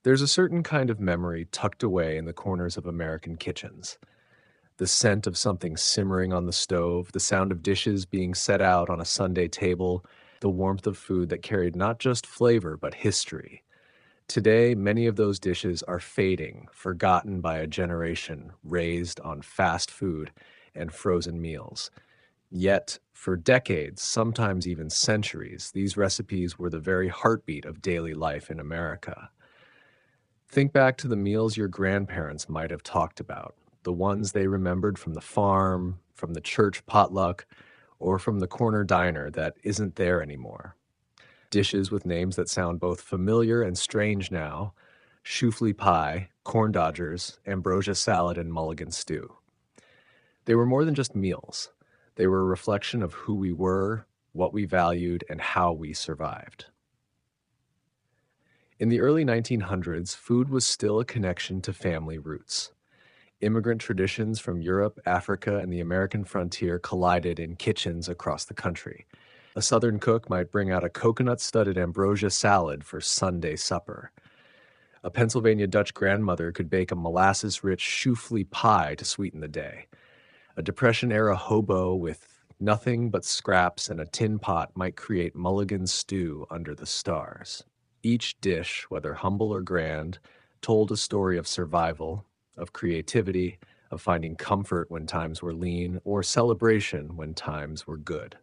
There's a certain kind of memory tucked away in the corners of American kitchens. The scent of something simmering on the stove, the sound of dishes being set out on a Sunday table, the warmth of food that carried not just flavor but history. Today, many of those dishes are fading, forgotten by a generation raised on fast food and frozen meals. Yet, for decades, sometimes even centuries, these recipes were the very heartbeat of daily life in America. Think back to the meals your grandparents might have talked about, the ones they remembered from the farm, from the church potluck, or from the corner diner that isn't there anymore. Dishes with names that sound both familiar and strange now: shoofly pie, corn dodgers, ambrosia salad, and mulligan stew. They were more than just meals. They were a reflection of who we were, what we valued, and how we survived. In the early 1900s, food was still a connection to family roots. Immigrant traditions from Europe, Africa, and the American frontier collided in kitchens across the country. A Southern cook might bring out a coconut-studded ambrosia salad for Sunday supper. A Pennsylvania Dutch grandmother could bake a molasses-rich chouflé pie to sweeten the day. A Depression-era hobo with nothing but scraps and a tin pot might create mulligan stew under the stars. Each dish, whether humble or grand, told a story of survival, of creativity, of finding comfort when times were lean, or celebration when times were good.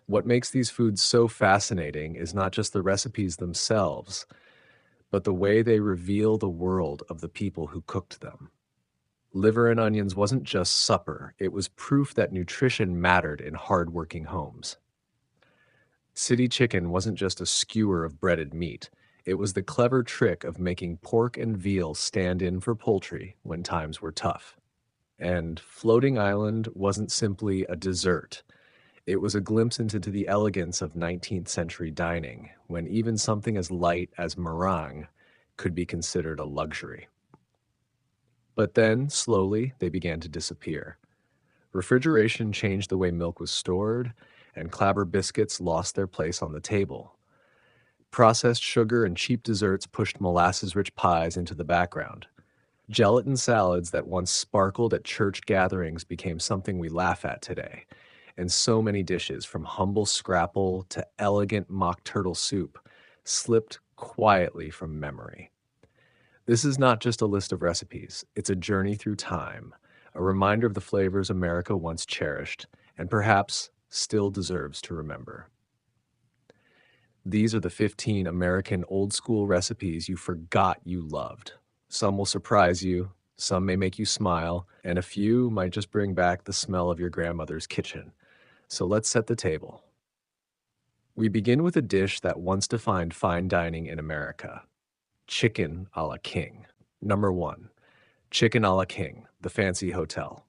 What makes these foods so fascinating is not just the recipes themselves, but the way they reveal the world of the people who cooked them. Liver and onions wasn't just supper, it was proof that nutrition mattered in hard-working homes. City chicken wasn't just a skewer of breaded meat, it was the clever trick of making pork and veal stand in for poultry when times were tough. And Floating Island wasn't simply a dessert. It was a glimpse into the elegance of 19th century dining, when even something as light as meringue could be considered a luxury. But then, slowly, they began to disappear. Refrigeration changed the way milk was stored, and Clabber biscuits lost their place on the table. Processed sugar and cheap desserts pushed molasses-rich pies into the background. Gelatin salads that once sparkled at church gatherings became something we laugh at today, and so many dishes, from humble scrapple to elegant mock turtle soup, slipped quietly from memory. This is not just a list of recipes, it's a journey through time, a reminder of the flavors America once cherished, and perhaps still deserves to remember. These are the 15 American old-school recipes you forgot you loved. Some will surprise you, some may make you smile, and a few might just bring back the smell of your grandmother's kitchen. So let's set the table. We begin with a dish that once defined fine dining in America: chicken a la king. Number 1, chicken a la king, the fancy hotel.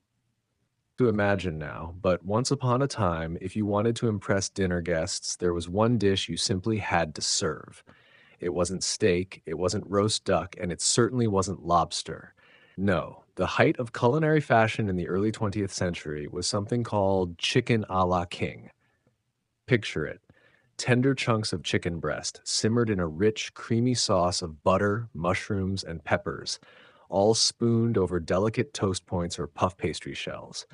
To imagine now, but once upon a time, if you wanted to impress dinner guests, there was one dish you simply had to serve. It wasn't steak, it wasn't roast duck, and it certainly wasn't lobster. No, the height of culinary fashion in the early 20th century was something called chicken a la king. Picture it: tender chunks of chicken breast simmered in a rich, creamy sauce of butter, mushrooms, and peppers, all spooned over delicate toast points or puff pastry shells.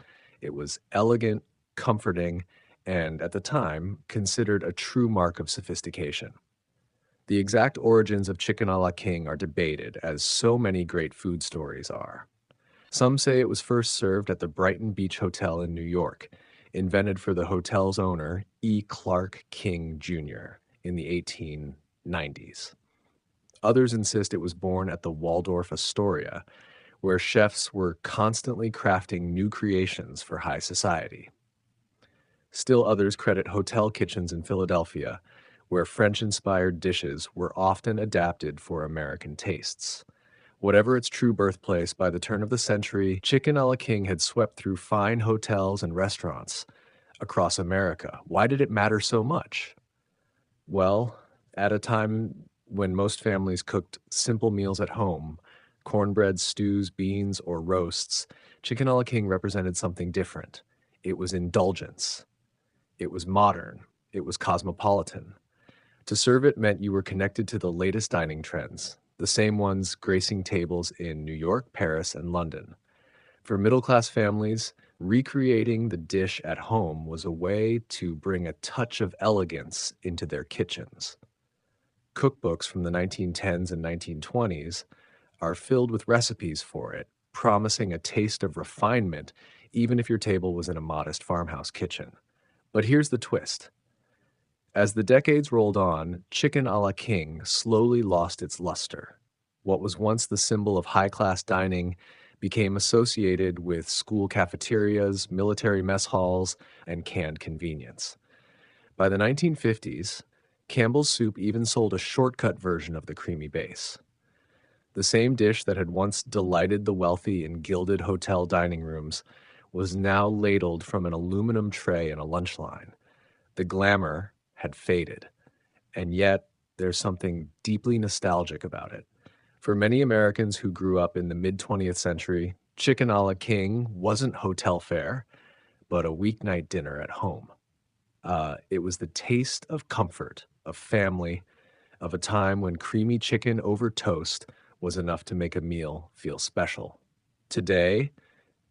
It was elegant, comforting, and, at the time, considered a true mark of sophistication. The exact origins of chicken a la king are debated, as so many great food stories are. Some say it was first served at the Brighton Beach Hotel in New York, invented for the hotel's owner, E. Clark King Jr., in the 1890s. Others insist it was born at the Waldorf Astoria, where chefs were constantly crafting new creations for high society. Still others credit hotel kitchens in Philadelphia, where French-inspired dishes were often adapted for American tastes. Whatever its true birthplace, by the turn of the century, chicken a la king had swept through fine hotels and restaurants across America. Why did it matter so much? Well, at a time when most families cooked simple meals at home, cornbread, stews, beans, or roasts, chicken a la king represented something different. It was indulgence. It was modern. It was cosmopolitan. To serve it meant you were connected to the latest dining trends, the same ones gracing tables in New York, Paris, and London. For middle class families, recreating the dish at home was a way to bring a touch of elegance into their kitchens. Cookbooks from the 1910s and 1920s are filled with recipes for it, promising a taste of refinement even if your table was in a modest farmhouse kitchen. But here's the twist. As the decades rolled on, chicken a la king slowly lost its luster. What was once the symbol of high-class dining became associated with school cafeterias, military mess halls, and canned convenience. By the 1950s, Campbell's Soup even sold a shortcut version of the creamy base. The same dish that had once delighted the wealthy in gilded hotel dining rooms was now ladled from an aluminum tray in a lunch line. The glamour had faded, and yet there's something deeply nostalgic about it. For many Americans who grew up in the mid-20th century, chicken a la king wasn't hotel fare, but a weeknight dinner at home. It was the taste of comfort, of family, of a time when creamy chicken over toast was enough to make a meal feel special. Today,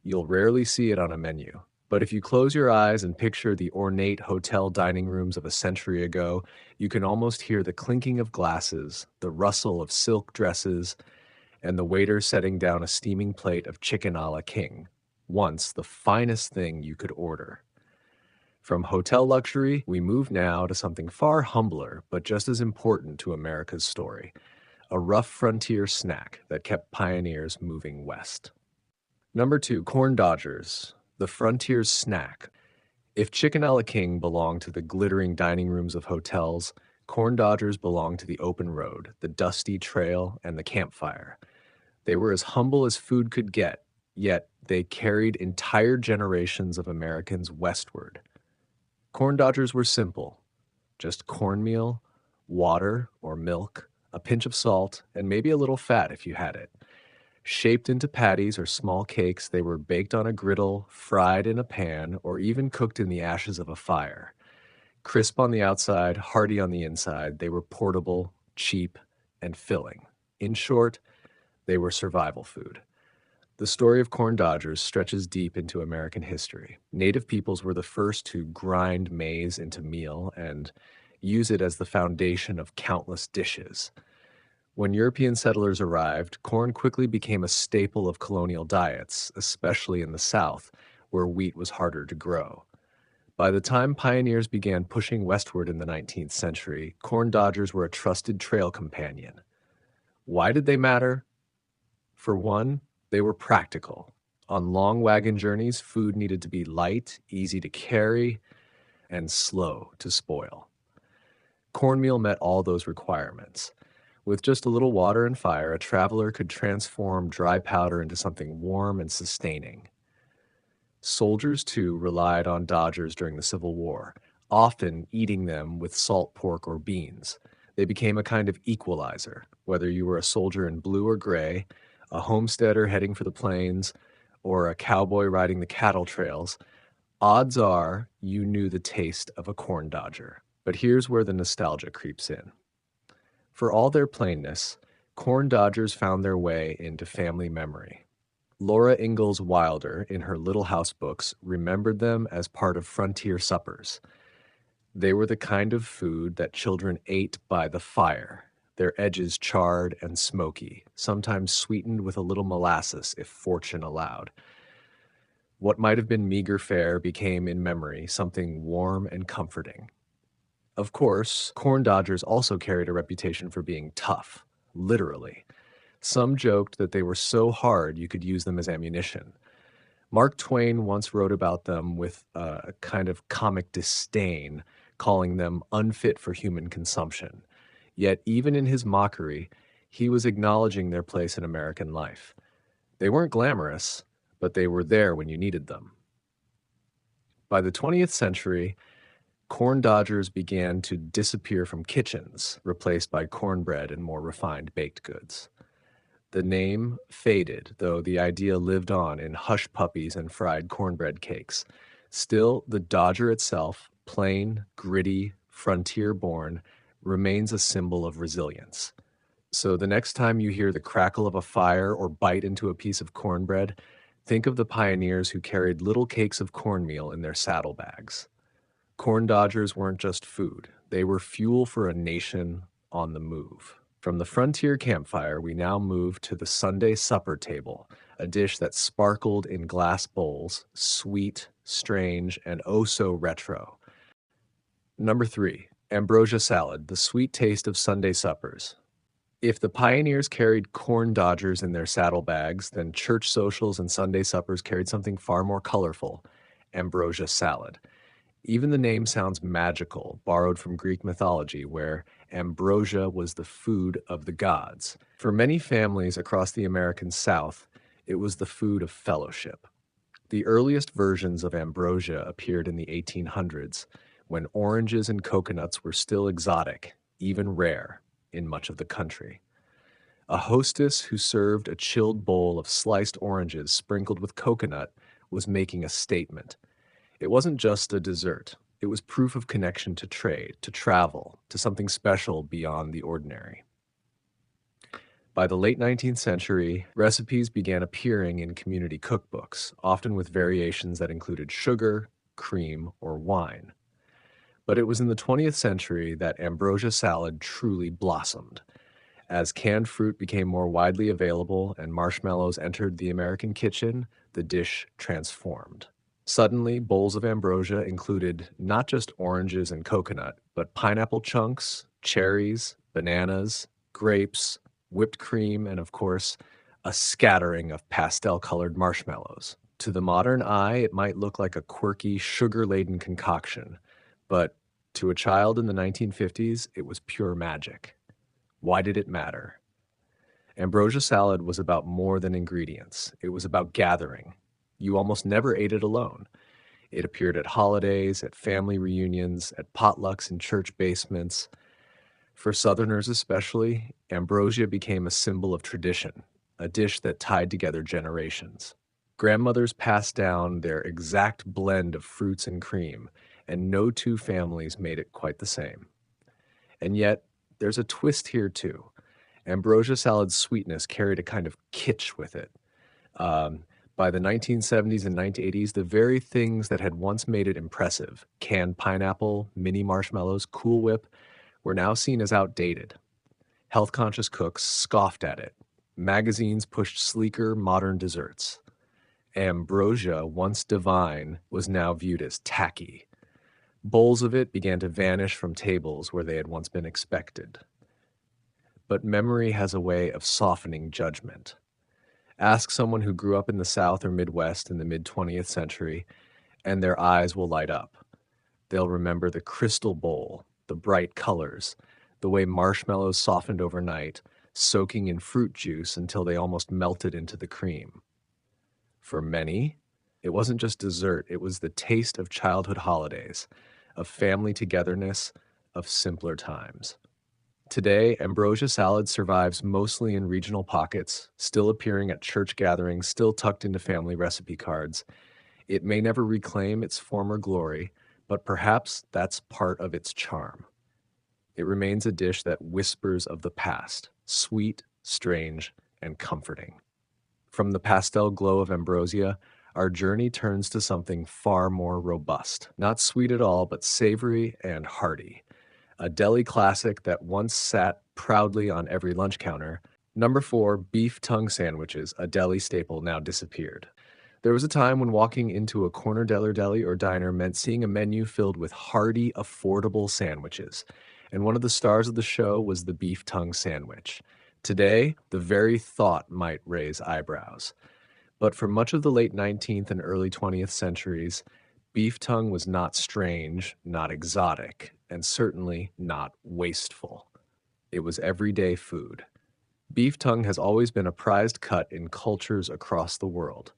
you'll rarely see it on a menu. But if you close your eyes and picture the ornate hotel dining rooms of a century ago, you can almost hear the clinking of glasses, the rustle of silk dresses, and the waiter setting down a steaming plate of chicken a la king, once the finest thing you could order. From hotel luxury, we move now to something far humbler, but just as important to America's story, a rough frontier snack that kept pioneers moving west. Number 2, corn dodgers, the frontier's snack. If chicken a la king belonged to the glittering dining rooms of hotels, corn dodgers belonged to the open road, the dusty trail, and the campfire. They were as humble as food could get, yet they carried entire generations of Americans westward. Corn dodgers were simple, just cornmeal, water or milk, a pinch of salt, and maybe a little fat if you had it. Shaped into patties or small cakes, they were baked on a griddle, fried in a pan, or even cooked in the ashes of a fire. Crisp on the outside, hearty on the inside, they were portable, cheap, and filling. In short, they were survival food. The story of corn dodgers stretches deep into American history. Native peoples were the first to grind maize into meal and use it as the foundation of countless dishes. When European settlers arrived, corn quickly became a staple of colonial diets, especially in the South, where wheat was harder to grow. By the time pioneers began pushing westward in the 19th century, corn dodgers were a trusted trail companion. Why did they matter? For one, they were practical. On long wagon journeys, food needed to be light, easy to carry, and slow to spoil. Cornmeal met all those requirements. With just a little water and fire, a traveler could transform dry powder into something warm and sustaining. Soldiers, too, relied on dodgers during the Civil War, often eating them with salt pork or beans. They became a kind of equalizer, whether you were a soldier in blue or gray, a homesteader heading for the plains, or a cowboy riding the cattle trails. Odds are you knew the taste of a corn dodger. But here's where the nostalgia creeps in. For all their plainness, corn dodgers found their way into family memory. Laura Ingalls Wilder, in her Little House books, remembered them as part of frontier suppers. They were the kind of food that children ate by the fire, their edges charred and smoky, sometimes sweetened with a little molasses if fortune allowed. What might have been meager fare became, in memory, something warm and comforting. Of course, corn dodgers also carried a reputation for being tough, literally. Some joked that they were so hard you could use them as ammunition. Mark Twain once wrote about them with a kind of comic disdain, calling them unfit for human consumption. Yet even in his mockery, he was acknowledging their place in American life. They weren't glamorous, but they were there when you needed them. By the 20th century, corn dodgers began to disappear from kitchens, replaced by cornbread and more refined baked goods. The name faded, though the idea lived on in hush puppies and fried cornbread cakes. Still, the Dodger itself, plain, gritty, frontier-born, remains a symbol of resilience. So the next time you hear the crackle of a fire or bite into a piece of cornbread, think of the pioneers who carried little cakes of cornmeal in their saddlebags. Corn dodgers weren't just food, they were fuel for a nation on the move. From the frontier campfire, we now move to the Sunday supper table, a dish that sparkled in glass bowls, sweet, strange, and oh so retro. Number 3, ambrosia salad, the sweet taste of Sunday suppers. If the pioneers carried corn dodgers in their saddlebags, then church socials and Sunday suppers carried something far more colorful, ambrosia salad. Even the name sounds magical, borrowed from Greek mythology, where ambrosia was the food of the gods. For many families across the American South, it was the food of fellowship. The earliest versions of ambrosia appeared in the 1800s, when oranges and coconuts were still exotic, even rare, in much of the country. A hostess who served a chilled bowl of sliced oranges sprinkled with coconut was making a statement. It wasn't just a dessert. It was proof of connection to trade, to travel, to something special beyond the ordinary. By the late 19th century, recipes began appearing in community cookbooks, often with variations that included sugar, cream, or wine. But it was in the 20th century that ambrosia salad truly blossomed. As canned fruit became more widely available and marshmallows entered the American kitchen, the dish transformed. Suddenly, bowls of ambrosia included not just oranges and coconut, but pineapple chunks, cherries, bananas, grapes, whipped cream, and of course, a scattering of pastel-colored marshmallows. To the modern eye, it might look like a quirky, sugar-laden concoction, but to a child in the 1950s, it was pure magic. Why did it matter? Ambrosia salad was about more than ingredients. It was about gathering. You almost never ate it alone. It appeared at holidays, at family reunions, at potlucks in church basements. For Southerners especially, ambrosia became a symbol of tradition, a dish that tied together generations. Grandmothers passed down their exact blend of fruits and cream, and no two families made it quite the same. And yet, there's a twist here too. Ambrosia salad's sweetness carried a kind of kitsch with it. By the 1970s and 1980s, the very things that had once made it impressive, canned pineapple, mini marshmallows, Cool Whip, were now seen as outdated. Health-conscious cooks scoffed at it. Magazines pushed sleeker, modern desserts. Ambrosia, once divine, was now viewed as tacky. Bowls of it began to vanish from tables where they had once been expected. But memory has a way of softening judgment. Ask someone who grew up in the South or Midwest in the mid-20th century, and their eyes will light up. They'll remember the crystal bowl, the bright colors, the way marshmallows softened overnight, soaking in fruit juice until they almost melted into the cream. For many, it wasn't just dessert, it was the taste of childhood holidays, of family togetherness, of simpler times. Today, ambrosia salad survives mostly in regional pockets, still appearing at church gatherings, still tucked into family recipe cards. It may never reclaim its former glory, but perhaps that's part of its charm. It remains a dish that whispers of the past, sweet, strange, and comforting. From the pastel glow of ambrosia, our journey turns to something far more robust. Not sweet at all, but savory and hearty. A deli classic that once sat proudly on every lunch counter. Number 4, beef tongue sandwiches, a deli staple now disappeared. There was a time when walking into a corner deli or diner meant seeing a menu filled with hearty, affordable sandwiches. And one of the stars of the show was the beef tongue sandwich. Today, the very thought might raise eyebrows. But for much of the late 19th and early 20th centuries, beef tongue was not strange, not exotic, and certainly not wasteful. It was everyday food. Beef tongue has always been a prized cut in cultures across the world.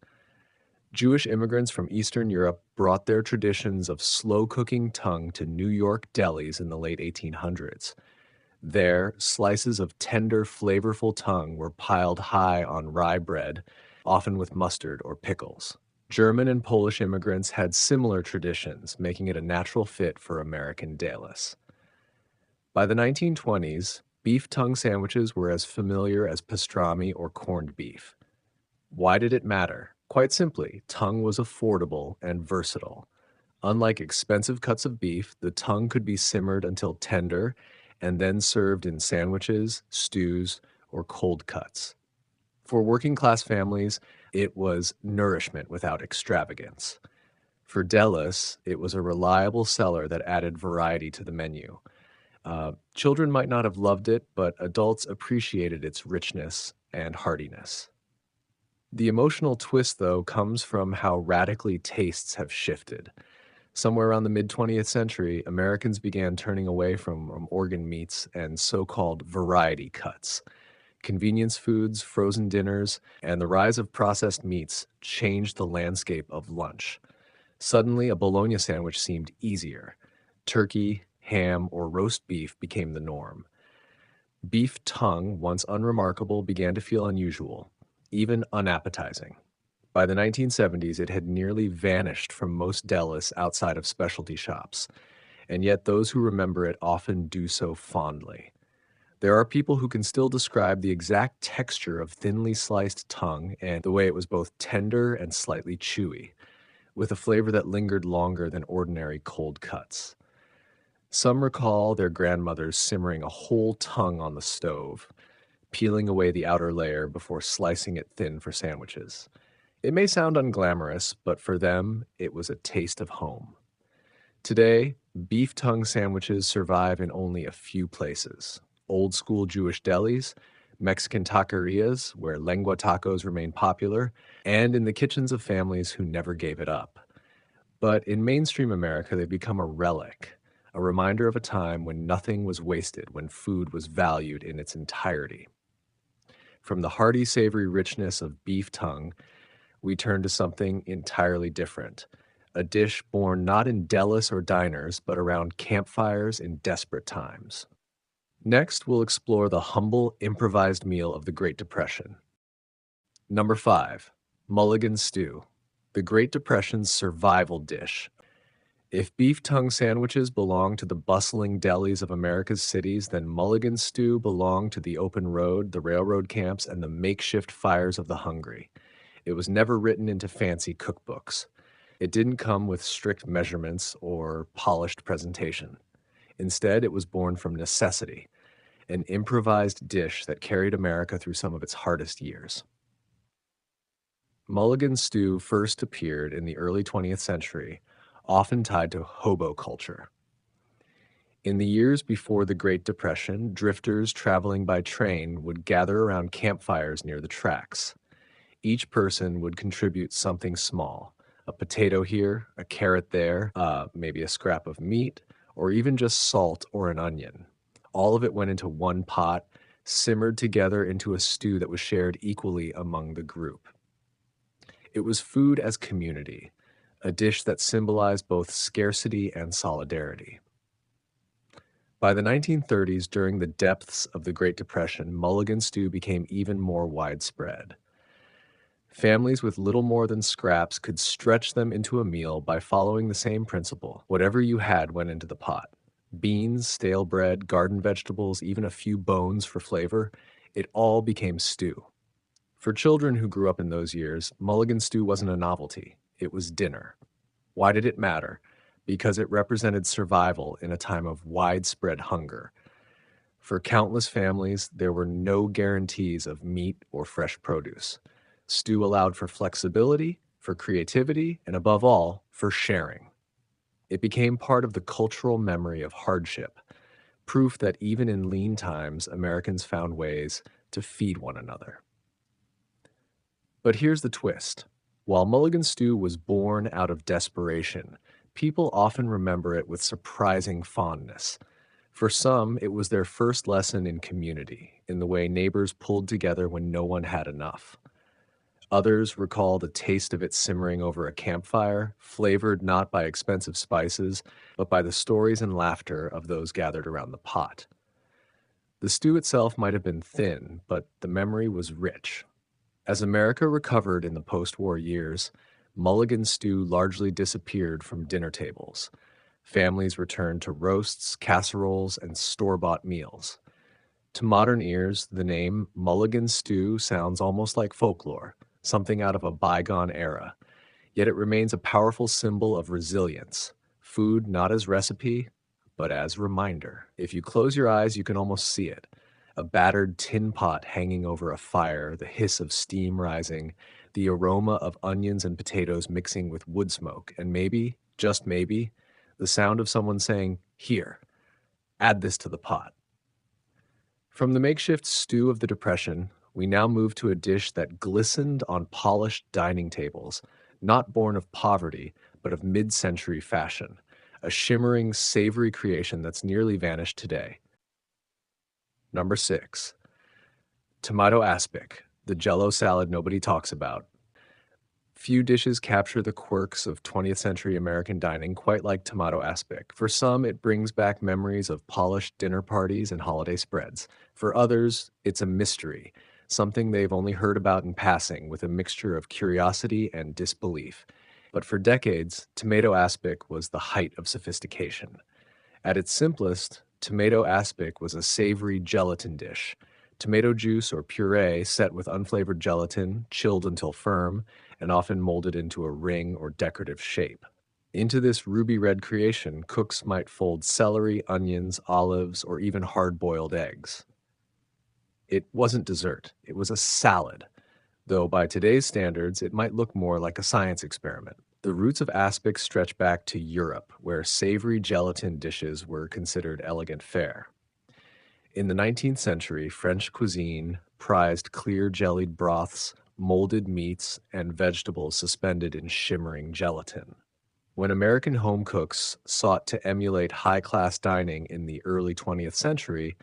Jewish immigrants from Eastern Europe brought their traditions of slow-cooking tongue to New York delis in the late 1800s. There, slices of tender, flavorful tongue were piled high on rye bread, often with mustard or pickles. German and Polish immigrants had similar traditions, making it a natural fit for American dalis. By the 1920s, Beef tongue sandwiches were as familiar as pastrami or corned beef. Why did it matter? Quite simply, tongue was affordable and versatile. Unlike expensive cuts of beef, the tongue could be simmered until tender and then served in sandwiches, stews, or cold cuts. For working class families, it was nourishment without extravagance. For Delis, it was a reliable seller that added variety to the menu. Children might not have loved it, but adults appreciated its richness and heartiness. The emotional twist, though, comes from how radically tastes have shifted. Somewhere around the mid 20th century, Americans began turning away from organ meats and so called variety cuts. Convenience foods, frozen dinners, and the rise of processed meats changed the landscape of lunch. Suddenly, a bologna sandwich seemed easier. Turkey, ham, or roast beef became the norm. Beef tongue, once unremarkable, began to feel unusual, even unappetizing. By the 1970s, it had nearly vanished from most delis outside of specialty shops, and yet those who remember it often do so fondly. There are people who can still describe the exact texture of thinly sliced tongue and the way it was both tender and slightly chewy, with a flavor that lingered longer than ordinary cold cuts. Some recall their grandmothers simmering a whole tongue on the stove, peeling away the outer layer before slicing it thin for sandwiches. It may sound unglamorous, but for them, it was a taste of home. Today, beef tongue sandwiches survive in only a few places. Old school Jewish delis, Mexican taquerias, where lengua tacos remain popular, and in the kitchens of families who never gave it up. But in mainstream America, they've become a relic, a reminder of a time when nothing was wasted, when food was valued in its entirety. From the hearty, savory richness of beef tongue, we turn to something entirely different. A dish born not in delis or diners, but around campfires in desperate times. Next, we'll explore the humble, improvised meal of the Great Depression. Number 5, Mulligan Stew, the Great Depression's survival dish. If beef tongue sandwiches belong to the bustling delis of America's cities, then Mulligan Stew belonged to the open road, the railroad camps, and the makeshift fires of the hungry. It was never written into fancy cookbooks. It didn't come with strict measurements or polished presentation. Instead, it was born from necessity, an improvised dish that carried America through some of its hardest years. Mulligan stew first appeared in the early 20th century, often tied to hobo culture. In the years before the Great Depression, drifters traveling by train would gather around campfires near the tracks. Each person would contribute something small, a potato here, a carrot there, maybe a scrap of meat, or even just salt or an onion. All of it went into one pot, simmered together into a stew that was shared equally among the group. It was food as community, a dish that symbolized both scarcity and solidarity. By the 1930s, during the depths of the Great Depression, Mulligan stew became even more widespread. Families with little more than scraps could stretch them into a meal by following the same principle. Whatever you had went into the pot. Beans, stale bread, garden vegetables, even a few bones for flavor, it all became stew. For children who grew up in those years, Mulligan stew wasn't a novelty. It was dinner. Why did it matter? Because it represented survival in a time of widespread hunger. For countless families, there were no guarantees of meat or fresh produce. Stew allowed for flexibility, for creativity, and above all, for sharing. It became part of the cultural memory of hardship, proof that even in lean times, Americans found ways to feed one another. But here's the twist. While Mulligan stew was born out of desperation, people often remember it with surprising fondness. For some, it was their first lesson in community, in the way neighbors pulled together when no one had enough. Others recall the taste of it simmering over a campfire, flavored not by expensive spices, but by the stories and laughter of those gathered around the pot. The stew itself might have been thin, but the memory was rich. As America recovered in the post-war years, Mulligan stew largely disappeared from dinner tables. Families returned to roasts, casseroles, and store-bought meals. To modern ears, the name Mulligan stew sounds almost like folklore, something out of a bygone era. Yet it remains a powerful symbol of resilience. Food not as recipe, but as reminder. If you close your eyes, you can almost see it. A battered tin pot hanging over a fire, the hiss of steam rising, the aroma of onions and potatoes mixing with wood smoke, and maybe, just maybe, the sound of someone saying, "Here, add this to the pot." From the makeshift stew of the Depression, we now move to a dish that glistened on polished dining tables, not born of poverty, but of mid century fashion, a shimmering, savory creation that's nearly vanished today. Number 6, tomato aspic, the jello salad nobody talks about. Few dishes capture the quirks of 20th century American dining quite like tomato aspic. For some, it brings back memories of polished dinner parties and holiday spreads. For others, it's a mystery, something they've only heard about in passing with a mixture of curiosity and disbelief. But for decades, tomato aspic was the height of sophistication. At its simplest, tomato aspic was a savory gelatin dish. Tomato juice or puree set with unflavored gelatin, chilled until firm, and often molded into a ring or decorative shape. Into this ruby red creation, cooks might fold celery, onions, olives, or even hard boiled eggs. It wasn't dessert, it was a salad, though by today's standards, it might look more like a science experiment. The roots of aspic stretch back to Europe, where savory gelatin dishes were considered elegant fare. In the 19th century, French cuisine prized clear jellied broths, molded meats, and vegetables suspended in shimmering gelatin. When American home cooks sought to emulate high-class dining in the early 20th century,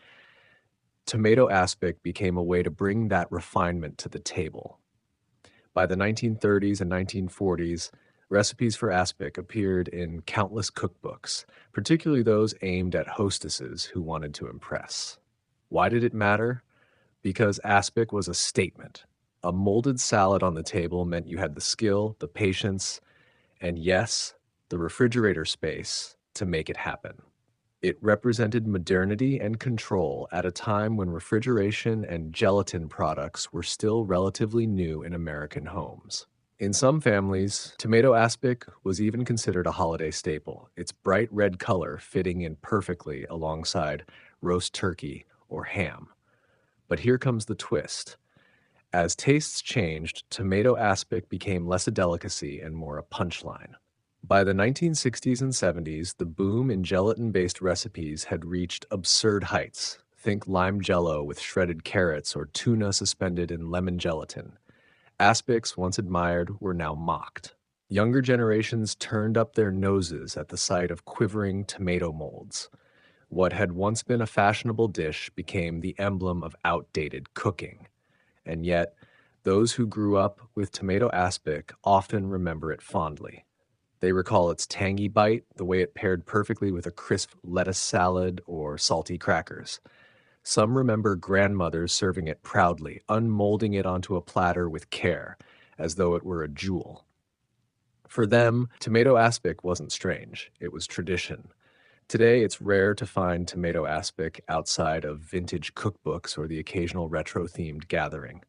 tomato aspic became a way to bring that refinement to the table. By the 1930s and 1940s, recipes for aspic appeared in countless cookbooks, particularly those aimed at hostesses who wanted to impress. Why did it matter? Because aspic was a statement. A molded salad on the table meant you had the skill, the patience, and yes, the refrigerator space to make it happen. It represented modernity and control at a time when refrigeration and gelatin products were still relatively new in American homes. In some families, tomato aspic was even considered a holiday staple, its bright red color fitting in perfectly alongside roast turkey or ham. But here comes the twist. As tastes changed, tomato aspic became less a delicacy and more a punchline. By the 1960s and 70s, the boom in gelatin-based recipes had reached absurd heights. Think lime jello with shredded carrots or tuna suspended in lemon gelatin. Aspics, once admired, were now mocked. Younger generations turned up their noses at the sight of quivering tomato molds. What had once been a fashionable dish became the emblem of outdated cooking. And yet, those who grew up with tomato aspic often remember it fondly. They recall its tangy bite, the way it paired perfectly with a crisp lettuce salad or salty crackers. Some remember grandmothers serving it proudly, unmolding it onto a platter with care, as though it were a jewel. For them, tomato aspic wasn't strange, it was tradition. Today, it's rare to find tomato aspic outside of vintage cookbooks or the occasional retro-themed gathering.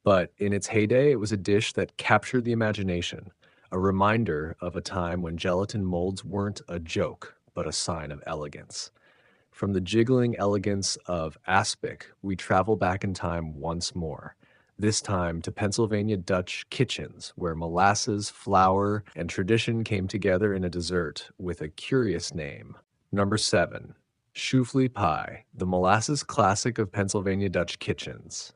But in its heyday, it was a dish that captured the imagination, a reminder of a time when gelatin molds weren't a joke, but a sign of elegance. From the jiggling elegance of aspic, we travel back in time once more, this time to Pennsylvania Dutch kitchens, where molasses, flour, and tradition came together in a dessert with a curious name. Number 7, Shoofly Pie, the molasses classic of Pennsylvania Dutch kitchens.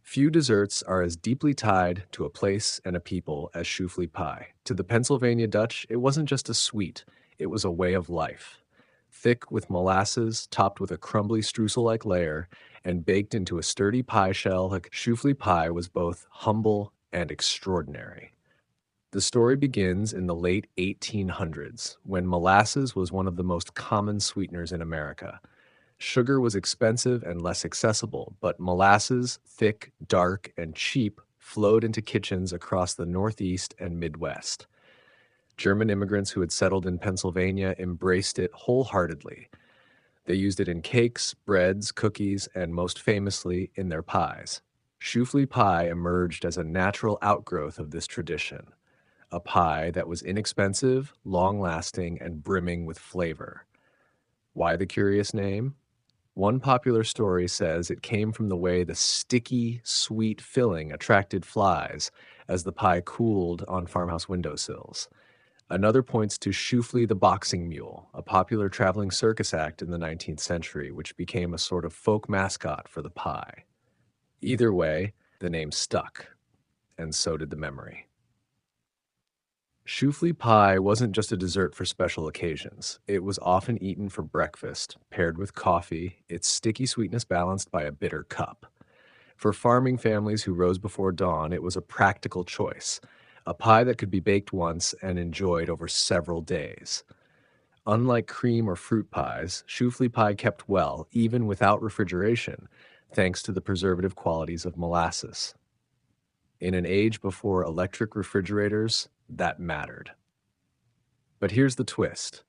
Few desserts are as deeply tied to a place and a people as shoofly pie. To the Pennsylvania Dutch, it wasn't just a sweet, it was a way of life. Thick with molasses, topped with a crumbly streusel-like layer, and baked into a sturdy pie shell, shoofly pie was both humble and extraordinary. The story begins in the late 1800s, when molasses was one of the most common sweeteners in America. Sugar was expensive and less accessible, but molasses, thick, dark, and cheap, flowed into kitchens across the Northeast and Midwest. German immigrants who had settled in Pennsylvania embraced it wholeheartedly. They used it in cakes, breads, cookies, and most famously, in their pies. Choufli pie emerged as a natural outgrowth of this tradition, a pie that was inexpensive, long lasting, and brimming with flavor. Why the curious name? One popular story says it came from the way the sticky, sweet filling attracted flies as the pie cooled on farmhouse windowsills. Another points to Shoofly the Boxing Mule, a popular traveling circus act in the 19th century, which became a sort of folk mascot for the pie. Either way, the name stuck, and so did the memory. Shoofly pie wasn't just a dessert for special occasions. It was often eaten for breakfast, paired with coffee, its sticky sweetness balanced by a bitter cup. For farming families who rose before dawn, it was a practical choice, a pie that could be baked once and enjoyed over several days. Unlike cream or fruit pies, Shoofly pie kept well, even without refrigeration, thanks to the preservative qualities of molasses. In an age before electric refrigerators, that mattered. But here's the twist.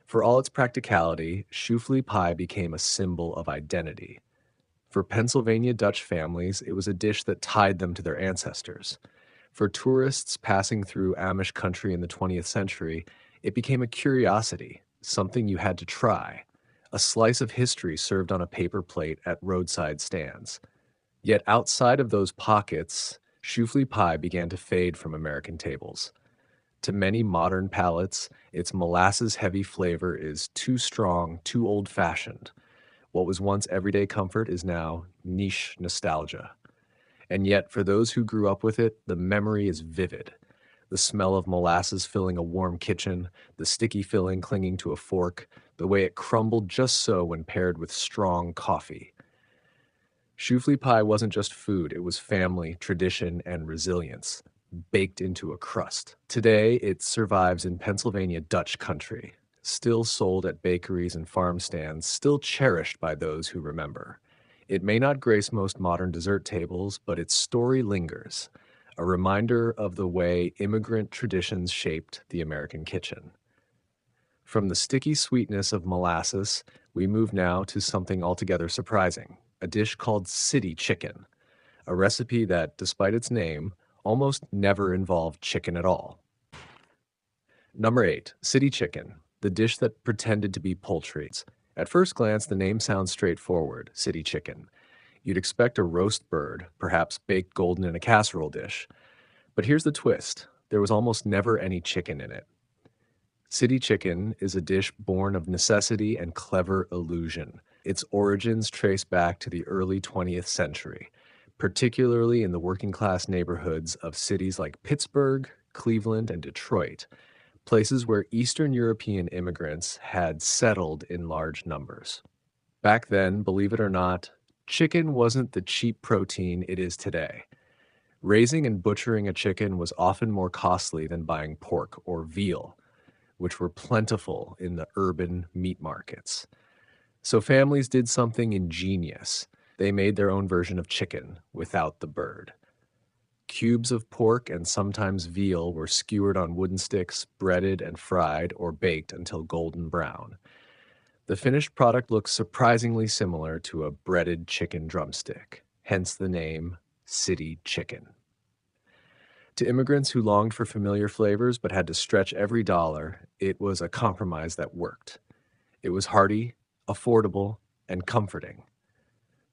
For all its practicality, Shoofly pie became a symbol of identity. For Pennsylvania Dutch families, it was a dish that tied them to their ancestors. For tourists passing through Amish country in the 20th century, it became a curiosity, something you had to try, a slice of history served on a paper plate at roadside stands. Yet outside of those pockets, Shoofly pie began to fade from American tables. To many modern palates, its molasses-heavy flavor is too strong, too old-fashioned. What was once everyday comfort is now niche nostalgia. And yet, for those who grew up with it, the memory is vivid. The smell of molasses filling a warm kitchen, the sticky filling clinging to a fork, the way it crumbled just so when paired with strong coffee. Shoofly pie wasn't just food, it was family, tradition, and resilience, baked into a crust. Today, it survives in Pennsylvania Dutch country, still sold at bakeries and farm stands, still cherished by those who remember. It may not grace most modern dessert tables, but its story lingers, a reminder of the way immigrant traditions shaped the American kitchen. From the sticky sweetness of molasses, we move now to something altogether surprising, a dish called city chicken, a recipe that, despite its name, almost never involved chicken at all. Number 8, city chicken, the dish that pretended to be poultry. At first glance, the name sounds straightforward, city chicken. You'd expect a roast bird, perhaps baked golden in a casserole dish. But here's the twist. There was almost never any chicken in it. City chicken is a dish born of necessity and clever illusion. Its origins trace back to the early 20th century, particularly in the working-class neighborhoods of cities like Pittsburgh, Cleveland, and Detroit, places where Eastern European immigrants had settled in large numbers. Back then, believe it or not, chicken wasn't the cheap protein it is today. Raising and butchering a chicken was often more costly than buying pork or veal, which were plentiful in the urban meat markets. So families did something ingenious. They made their own version of chicken without the bird. Cubes of pork and sometimes veal were skewered on wooden sticks, breaded and fried or baked until golden brown. The finished product looks surprisingly similar to a breaded chicken drumstick, hence the name city chicken. To immigrants who longed for familiar flavors but had to stretch every dollar, it was a compromise that worked. It was hearty, affordable, and comforting.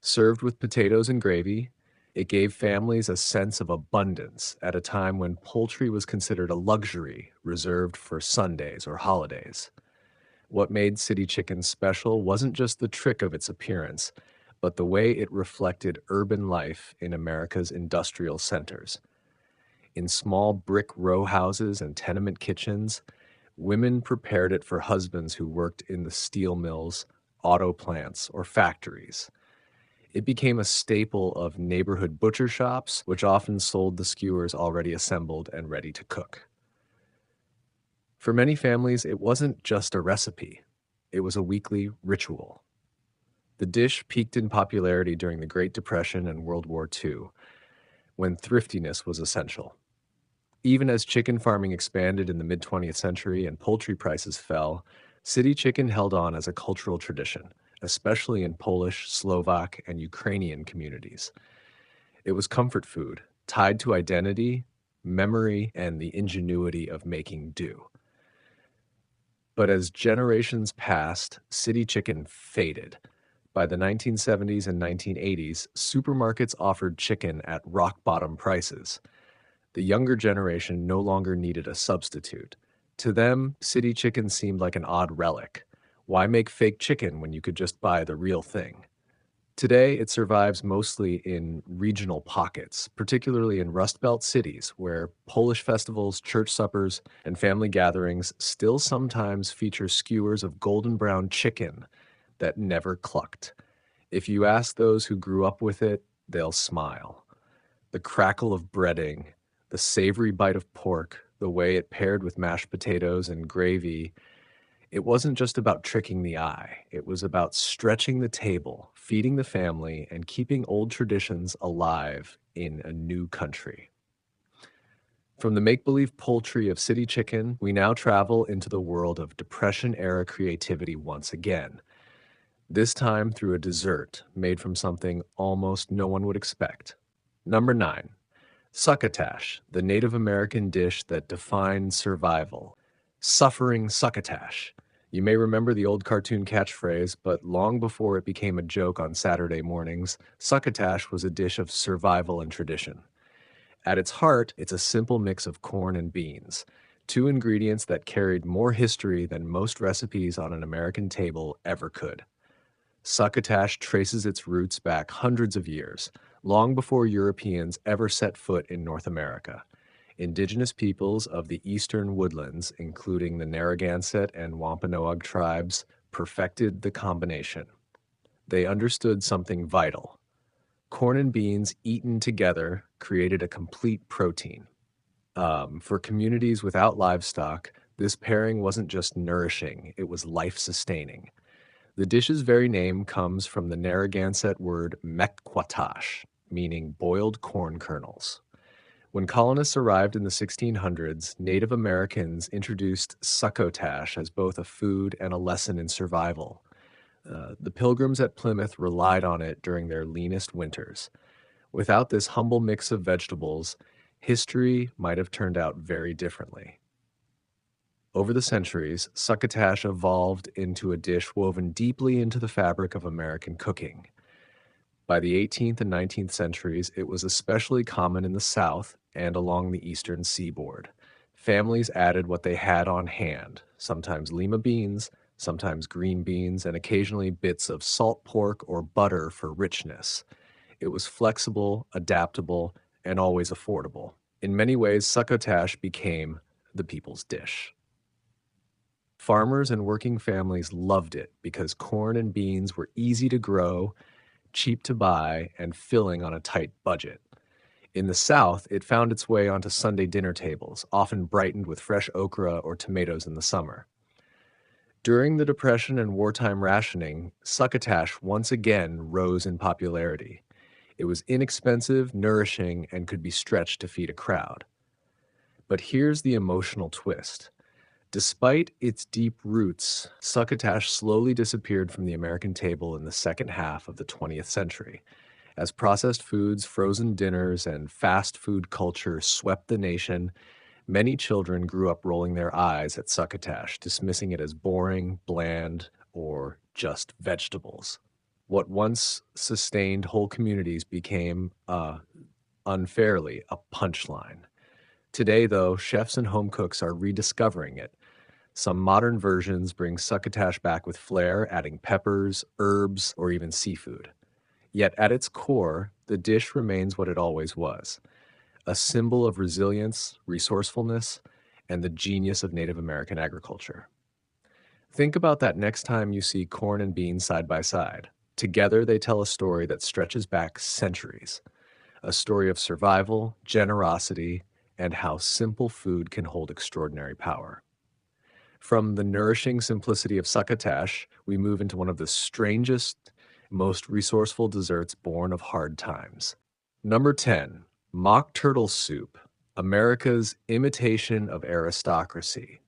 Served with potatoes and gravy, it gave families a sense of abundance at a time when poultry was considered a luxury reserved for Sundays or holidays. What made city chicken special wasn't just the trick of its appearance, but the way it reflected urban life in America's industrial centers. In small brick row houses and tenement kitchens, women prepared it for husbands who worked in the steel mills, auto plants, or factories. It became a staple of neighborhood butcher shops, which often sold the skewers already assembled and ready to cook. For many families, it wasn't just a recipe. It was a weekly ritual. The dish peaked in popularity during the Great Depression and World War II, when thriftiness was essential. Even as chicken farming expanded in the mid-20th century and poultry prices fell, city chicken held on as a cultural tradition, especially in Polish, Slovak, and Ukrainian communities. It was comfort food, tied to identity, memory, and the ingenuity of making do. But as generations passed, city chicken faded. By the 1970s and 1980s, supermarkets offered chicken at rock bottom prices. The younger generation no longer needed a substitute. To them, city chicken seemed like an odd relic. Why make fake chicken when you could just buy the real thing? Today, it survives mostly in regional pockets, particularly in Rust Belt cities, where Polish festivals, church suppers, and family gatherings still sometimes feature skewers of golden brown chicken that never clucked. If you ask those who grew up with it, they'll smile. The crackle of breading, the savory bite of pork, the way it paired with mashed potatoes and gravy, it wasn't just about tricking the eye. It was about stretching the table, feeding the family, and keeping old traditions alive in a new country. From the make-believe poultry of city chicken, we now travel into the world of Depression-era creativity once again. This time through a dessert made from something almost no one would expect. Number 9. Succotash, the Native American dish that defined survival. Suffering succotash. You may remember the old cartoon catchphrase, but long before it became a joke on Saturday mornings, succotash was a dish of survival and tradition. At its heart, it's a simple mix of corn and beans, two ingredients that carried more history than most recipes on an American table ever could. Succotash traces its roots back hundreds of years, long before Europeans ever set foot in North America. Indigenous peoples of the eastern woodlands, including the Narragansett and Wampanoag tribes, perfected the combination. They understood something vital. Corn and beans eaten together created a complete protein. For communities without livestock, this pairing wasn't just nourishing, it was life-sustaining. The dish's very name comes from the Narragansett word mekwatash, meaning boiled corn kernels. When colonists arrived in the 1600s, Native Americans introduced succotash as both a food and a lesson in survival. The Pilgrims at Plymouth relied on it during their leanest winters. Without this humble mix of vegetables, history might have turned out very differently. Over the centuries, succotash evolved into a dish woven deeply into the fabric of American cooking. By the 18th and 19th centuries, it was especially common in the South and along the eastern seaboard. Families added what they had on hand, sometimes lima beans, sometimes green beans, and occasionally bits of salt pork or butter for richness. It was flexible, adaptable, and always affordable. In many ways, succotash became the people's dish. Farmers and working families loved it because corn and beans were easy to grow, cheap to buy, and filling on a tight budget. In the South, it found its way onto Sunday dinner tables, often brightened with fresh okra or tomatoes in the summer. During the Depression and wartime rationing, succotash once again rose in popularity. It was inexpensive, nourishing, and could be stretched to feed a crowd. But here's the emotional twist. Despite its deep roots, succotash slowly disappeared from the American table in the second half of the 20th century. As processed foods, frozen dinners, and fast food culture swept the nation, many children grew up rolling their eyes at succotash, dismissing it as boring, bland, or just vegetables. What once sustained whole communities became, unfairly, a punchline. Today, though, chefs and home cooks are rediscovering it. Some modern versions bring succotash back with flair, adding peppers, herbs, or even seafood. Yet at its core, the dish remains what it always was, a symbol of resilience, resourcefulness, and the genius of Native American agriculture. Think about that next time you see corn and beans side by side. Together, they tell a story that stretches back centuries, a story of survival, generosity, and how simple food can hold extraordinary power. From the nourishing simplicity of succotash, we move into one of the strangest, most resourceful desserts born of hard times. Number 10, mock turtle soup, America's imitation of aristocracy.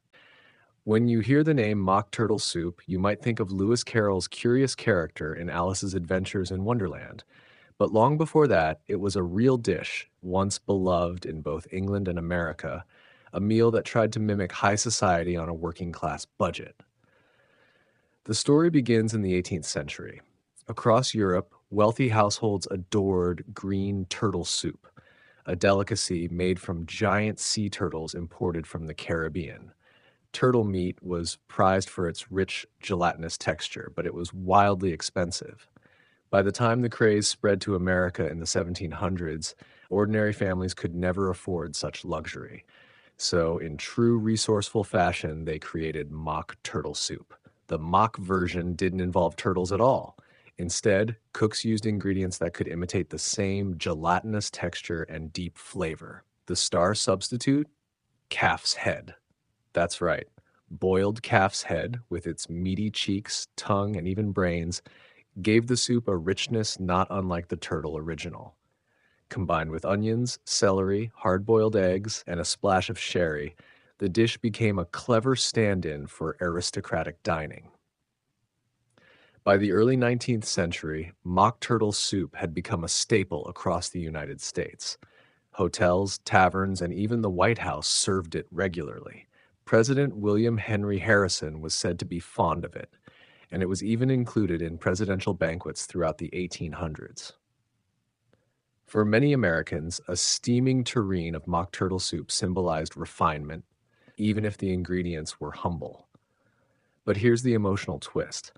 When you hear the name mock turtle soup, you might think of Lewis Carroll's curious character in Alice's Adventures in Wonderland. But long before that, it was a real dish, once beloved in both England and America, a meal that tried to mimic high society on a working class budget. The story begins in the 18th century. Across Europe, wealthy households adored green turtle soup, a delicacy made from giant sea turtles imported from the Caribbean. Turtle meat was prized for its rich, gelatinous texture, but it was wildly expensive. By the time the craze spread to America in the 1700s, ordinary families could never afford such luxury. So, in true resourceful fashion, they created mock turtle soup. The mock version didn't involve turtles at all. Instead, cooks used ingredients that could imitate the same gelatinous texture and deep flavor. The star substitute? Calf's head. That's right. Boiled calf's head, with its meaty cheeks, tongue, and even brains, gave the soup a richness not unlike the turtle original. Combined with onions, celery, hard-boiled eggs, and a splash of sherry, the dish became a clever stand-in for aristocratic dining. By the early 19th century, mock turtle soup had become a staple across the United States. Hotels, taverns, and even the White House served it regularly. President William Henry Harrison was said to be fond of it, and it was even included in presidential banquets throughout the 1800s. For many Americans, a steaming tureen of mock turtle soup symbolized refinement, even if the ingredients were humble. But here's the emotional twist.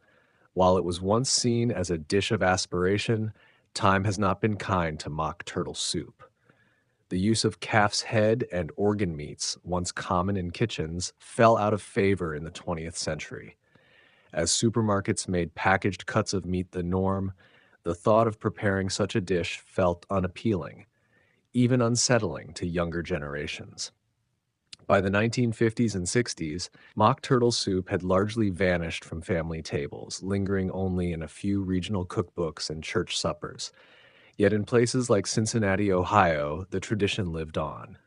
While it was once seen as a dish of aspiration, time has not been kind to mock turtle soup. The use of calf's head and organ meats, once common in kitchens, fell out of favor in the 20th century. As supermarkets made packaged cuts of meat the norm, the thought of preparing such a dish felt unappealing, even unsettling to younger generations. By the 1950s and 60s, mock turtle soup had largely vanished from family tables, lingering only in a few regional cookbooks and church suppers. Yet in places like Cincinnati, Ohio, the tradition lived on.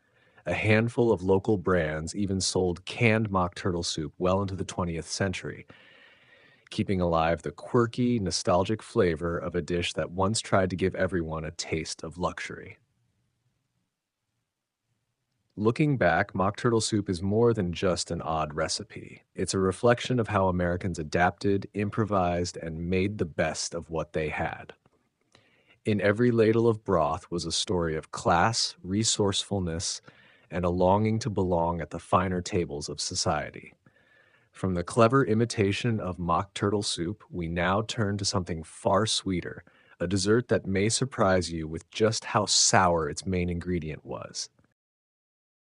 A handful of local brands even sold canned mock turtle soup well into the 20th century, keeping alive the quirky, nostalgic flavor of a dish that once tried to give everyone a taste of luxury. Looking back, mock turtle soup is more than just an odd recipe. It's a reflection of how Americans adapted, improvised, and made the best of what they had. In every ladle of broth was a story of class, resourcefulness, and a longing to belong at the finer tables of society. From the clever imitation of mock turtle soup, we now turn to something far sweeter, a dessert that may surprise you with just how sour its main ingredient was.